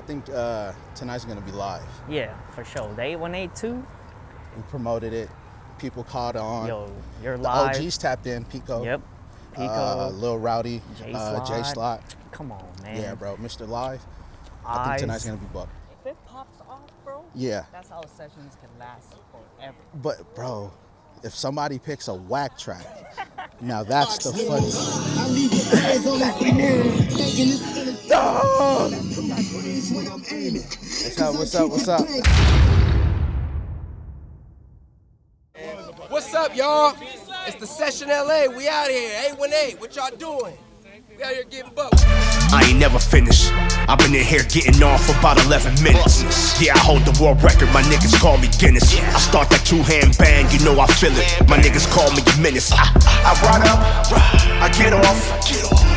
I think tonight's gonna be live. Yeah, for sure. The 8182. We promoted it. People caught on. Yo, you're the live. OGs tapped in. Pico. Yep. Pico. Lil Rowdy. J Slot. Come on, man. Yeah, bro. Mr. Live. I Eyes. think tonight's gonna be buck. If it pops off, bro, Yeah. that's how sessions can last forever. But bro, if somebody picks a whack track, now that's the funny thing. What's up? What's up, y'all? It's the Session LA. We out here. 818. What y'all doing? We out here getting bucks. I ain't never finished. I've been in here getting on for about 11 minutes. Yeah, I hold the world record, my niggas call me Guinness. I start that two-hand bang, you know I feel it. My niggas call me a menace. I run up, I get off.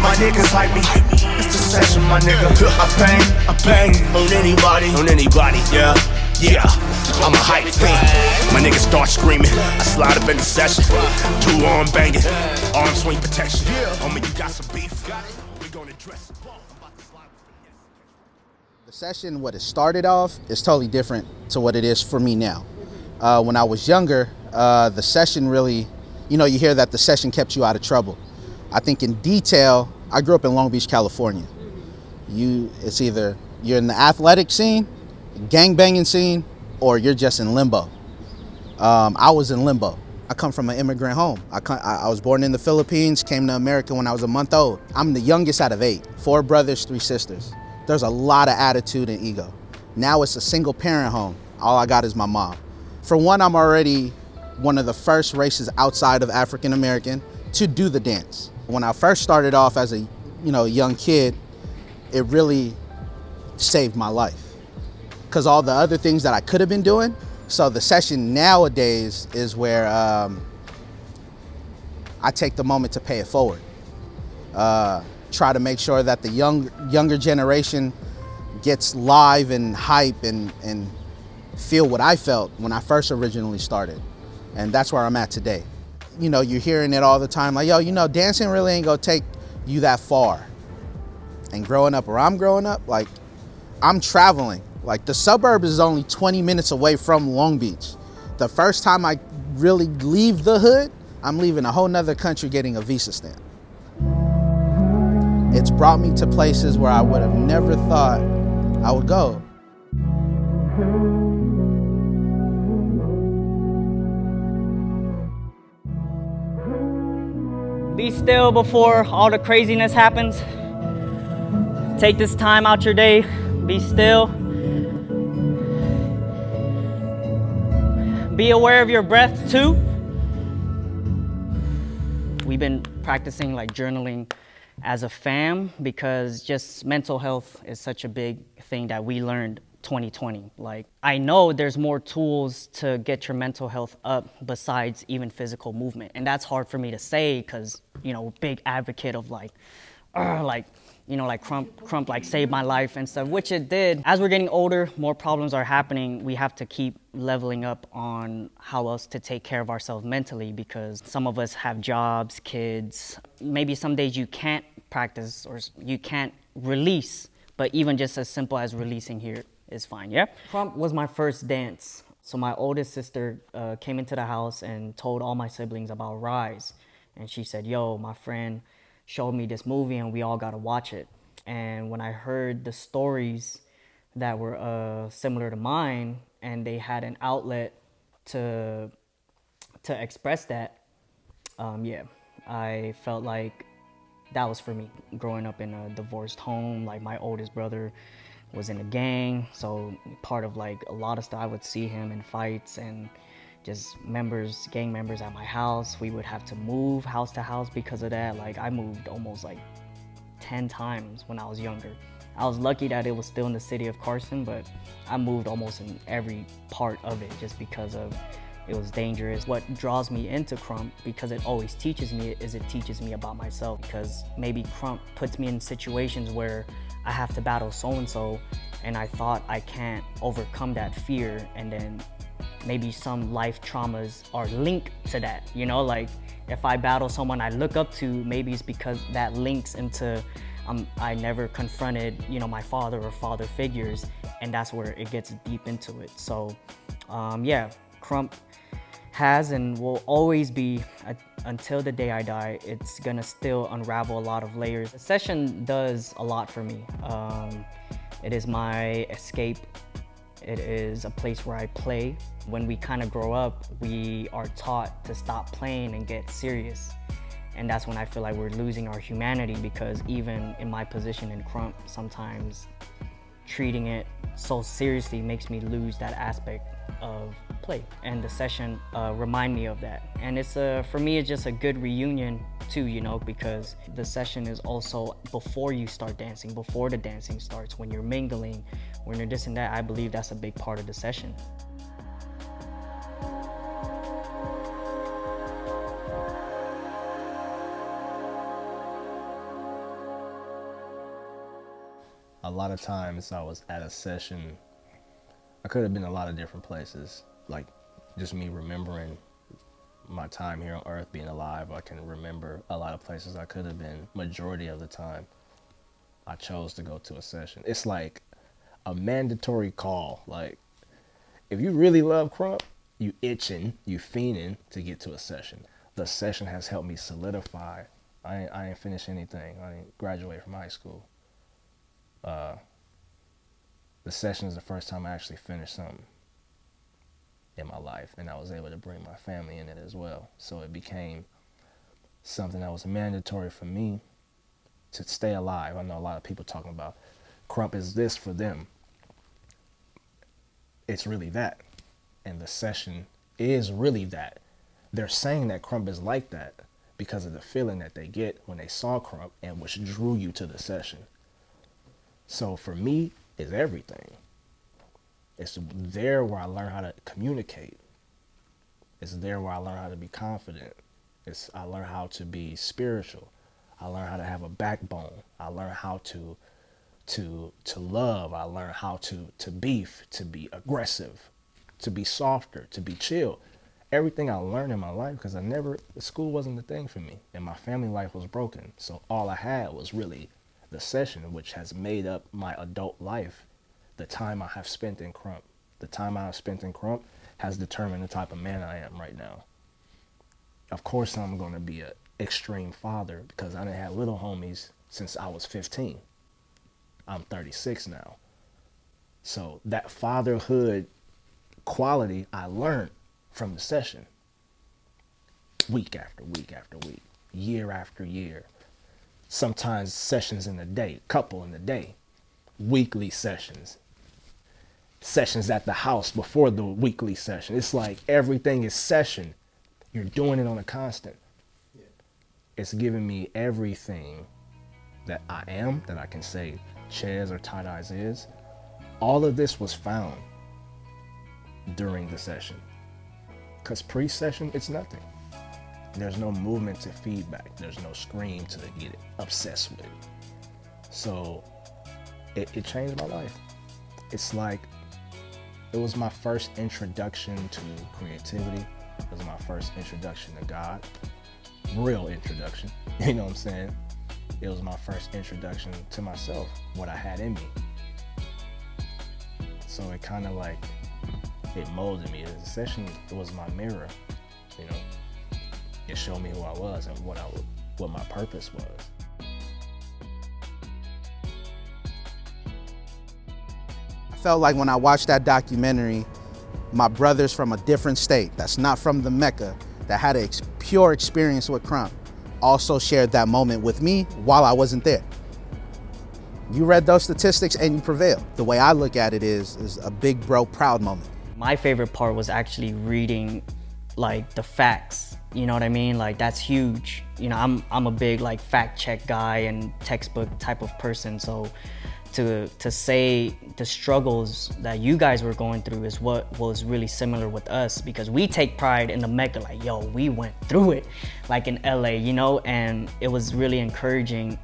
My niggas hype me. It's the Session, my nigga. I bang on anybody, yeah. I'm a hype fiend. My niggas start screaming. I slide up in the session. Two-arm banging, arm swing protection. Homie, you got some beef? We gonna dress it. The session, what it started off, is totally different to what it is for me now. When I was younger, the session really, you hear that the session kept you out of trouble. I think in detail, I grew up in Long Beach, California. It's either you're in the athletic scene, gangbanging scene, or you're just in limbo. I was in limbo. I come from an immigrant home. I was born in the Philippines, came to America when I was a month old. I'm the youngest out of 8, 4 brothers, 3 sisters. There's a lot of attitude and ego. Now it's a single parent home. All I got is my mom. For one, I'm already one of the first races outside of African American to do the dance. When I first started off as a young kid, it really saved my life. Because all the other things that I could have been doing. So the session nowadays is where I take the moment to pay it forward. Try to make sure that the younger generation gets live and hype and feel what I felt when I first originally started. And that's where I'm at today. You're hearing it all the time, like, yo, dancing really ain't gonna take you that far. And growing up where I'm growing up, like, I'm traveling. Like, the suburbs is only 20 minutes away from Long Beach. The first time I really leave the hood, I'm leaving a whole nother country getting a visa stamp. It's brought me to places where I would have never thought I would go. Be still before all the craziness happens. Take this time out your day. Be still. Be aware of your breath too. We've been practicing like journaling as a fam because just mental health is such a big thing that we learned 2020. Like, I know there's more tools to get your mental health up besides even physical movement. And that's hard for me to say because, big advocate of like krump like saved my life and stuff, which it did. As we're getting older, more problems are happening. We have to keep leveling up on how else to take care of ourselves mentally because some of us have jobs, kids. Maybe some days you can't practice or you can't release, but even just as simple as releasing here is fine, yeah? Krump was my first dance. So my oldest sister came into the house and told all my siblings about Rise. And she said, yo, my friend showed me this movie and we all got to watch it. And when I heard the stories that were similar to mine and they had an outlet to express that, I felt like that was for me. Growing up in a divorced home, like my oldest brother was in a gang, so part of like a lot of stuff, I would see him in fights and just gang members at my house. We would have to move house to house because of that. Like, I moved almost like 10 times when I was younger. I was lucky that it was still in the city of Carson, but I moved almost in every part of it just because of it was dangerous. What draws me into krump, because it always teaches me, is it teaches me about myself. Because maybe krump puts me in situations where I have to battle so-and-so and I thought I can't overcome that fear, and then maybe some life traumas are linked to that, like if I battle someone I look up to, maybe it's because that links into I never confronted, you know, my father or father figures, and that's where it gets deep into it. So, yeah, krump has and will always be, until the day I die, it's gonna still unravel a lot of layers. The session does a lot for me. It is my escape. It is a place where I play. When we kind of grow up, we are taught to stop playing and get serious. And that's when I feel like we're losing our humanity, because even in my position in krump, sometimes treating it so seriously makes me lose that aspect of play. And the session remind me of that. And it's for me, it's just a good reunion too, you know, because the session is also before you start dancing, before the dancing starts, when you're mingling, when you're this and that. I believe that's a big part of the session. A lot of times I was at a session, I could have been a lot of different places, like just me remembering my time here on earth, being alive. I can remember a lot of places I could have been. Majority of the time I chose to go to a session. It's like a mandatory call. Like if you really love krump, you itching, you fiending to get to a session. The session has helped me solidify. I ain't finished anything. I ain't graduated from high school. The session is the first time I actually finished something in my life, and I was able to bring my family in it as well. So it became something that was mandatory for me to stay alive. I know a lot of people talking about krump is this for them. It's really that. And the session is really that. They're saying that krump is like that because of the feeling that they get when they saw krump, and which drew you to the session. So for me, it's everything. It's there where I learn how to communicate. It's there where I learn how to be confident. I learn how to be spiritual. I learn how to have a backbone. I learn how to love. I learn how to beef, to be aggressive, to be softer, to be chill. Everything I learned in my life, because school wasn't the thing for me, and my family life was broken. So all I had was really the session, which has made up my adult life. The time I have spent in krump. The time I have spent in krump has determined the type of man I am right now. Of course I'm going to be an extreme father, because I didn't have little homies since I was 15. I'm 36 now. So that fatherhood quality I learned from the session. Week after week after week. Year after year. Sometimes sessions in a day, couple in a day. Weekly sessions. Sessions at the house before the weekly session. It's like everything is session. You're doing it on a constant. Yeah. It's giving me everything that I am, that I can say Chez or Tight Eyes is. All of this was found during the session. Because pre-session, it's nothing. There's no movement to feedback. There's no scream to get it obsessed with. So it changed my life. It's like, it was my first introduction to creativity. It was my first introduction to God. Real introduction, you know what I'm saying? It was my first introduction to myself, what I had in me. So it kind of like, it molded me. The session, it was my mirror, you know? It showed me who I was and what my purpose was. I felt like when I watched that documentary, my brothers from a different state, that's not from the MECCA, that had a pure experience with krump, also shared that moment with me while I wasn't there. You read those statistics and you prevailed. The way I look at it is a big bro proud moment. My favorite part was actually reading like the facts, you know what I mean? Like that's huge. You know, I'm a big like fact check guy and textbook type of person, so to say the struggles that you guys were going through is what was really similar with us, because we take pride in the MECCA, like, yo, we went through it, like in LA, you know, and it was really encouraging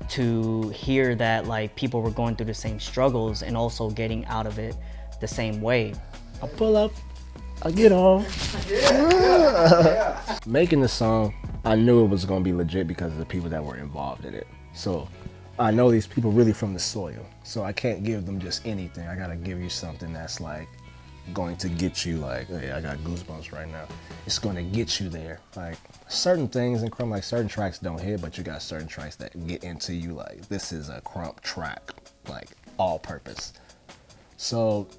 to hear that like people were going through the same struggles and also getting out of it the same way. I pull up, I get on. Making the song, I knew it was gonna be legit because of the people that were involved in it. So I know these people really from the soil, so I can't give them just anything. I gotta give you something that's like going to get you like, hey, I got goosebumps right now. It's gonna get you there. Like certain things in krump, like certain tracks don't hit, but you got certain tracks that get into you like, this is a krump track, like all purpose. So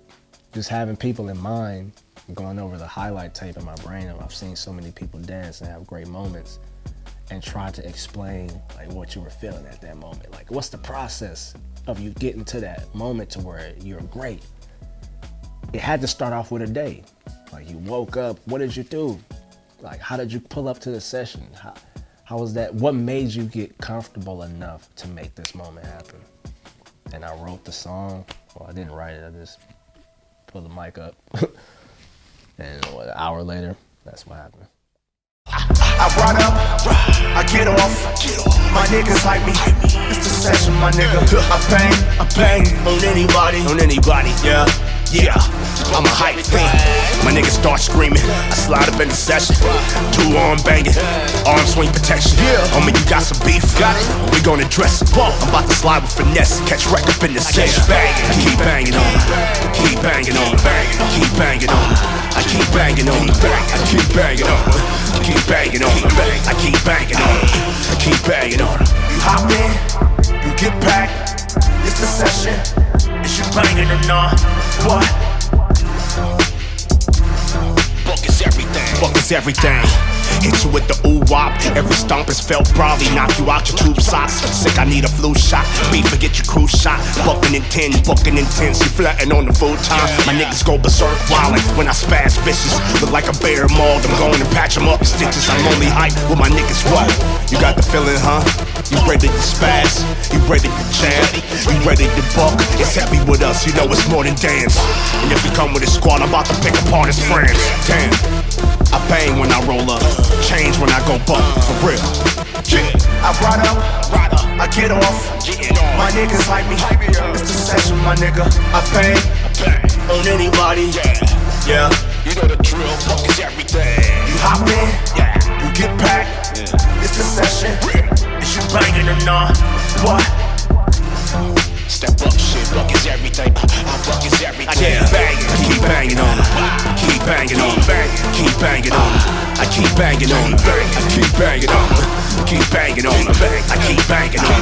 just having people in mind, going over the highlight tape in my brain, and I've seen so many people dance and have great moments, and try to explain like what you were feeling at that moment. Like what's the process of you getting to that moment to where you're great? It had to start off with a day. Like you woke up, what did you do? Like how did you pull up to the session? How was that? What made you get comfortable enough to make this moment happen? And I wrote the song. Well, I didn't write it, I just put the mic up. And what, an hour later, that's what happened. I ride up, I get off, my niggas hype me, it's the session, my nigga. I bang on anybody, yeah, I'm a hype fiend. My niggas start screaming, I slide up in the session, 2-arm banging, arm swing protection. Homie, you got some beef, we gon' address it. I'm about to slide with finesse, catch wreck up in the session. Keep banging on it, keep banging on it, keep banging on it. I keep banging on it, I keep banging on it, I keep banging on it, I keep banging on it, I keep banging on it. You hop in, you get packed, it's the session, is you banging or not? What? Buck is everything. Buck is everything. Hit you with the ooh-wop. Every stomp is felt broadly. Knock you out your tube socks. Sick, I need a flu shot. Beef, forget your crew shot. Bucking in 10, bucking in 10. She flirting on the full time. My niggas go berserk wildin' when I spaz vicious. Look like a bear mauled. I'm going to patch them up in stitches. I'm only hype with my niggas. What? You got the feeling, huh? You ready to spaz? You ready to jam? You ready to buck? It's heavy with us, you know it's more than dance. And if we come with a squad, I'm about to pick apart his friends. Damn, I bang when I roll up, change when I go buck, for real. Yeah, I ride up, I get off. My niggas like me, it's the session, my nigga. I bang on anybody. Yeah, you know the drill, buck is everything. You hop in, you get packed, it's the session. Is you banging or not? What? Step up, shit, buck is everything. Buck is everything. I keep banging on it. Keep banging on it. Keep banging on it. I keep banging on it. I keep banging on it. Keep banging on it. I keep banging on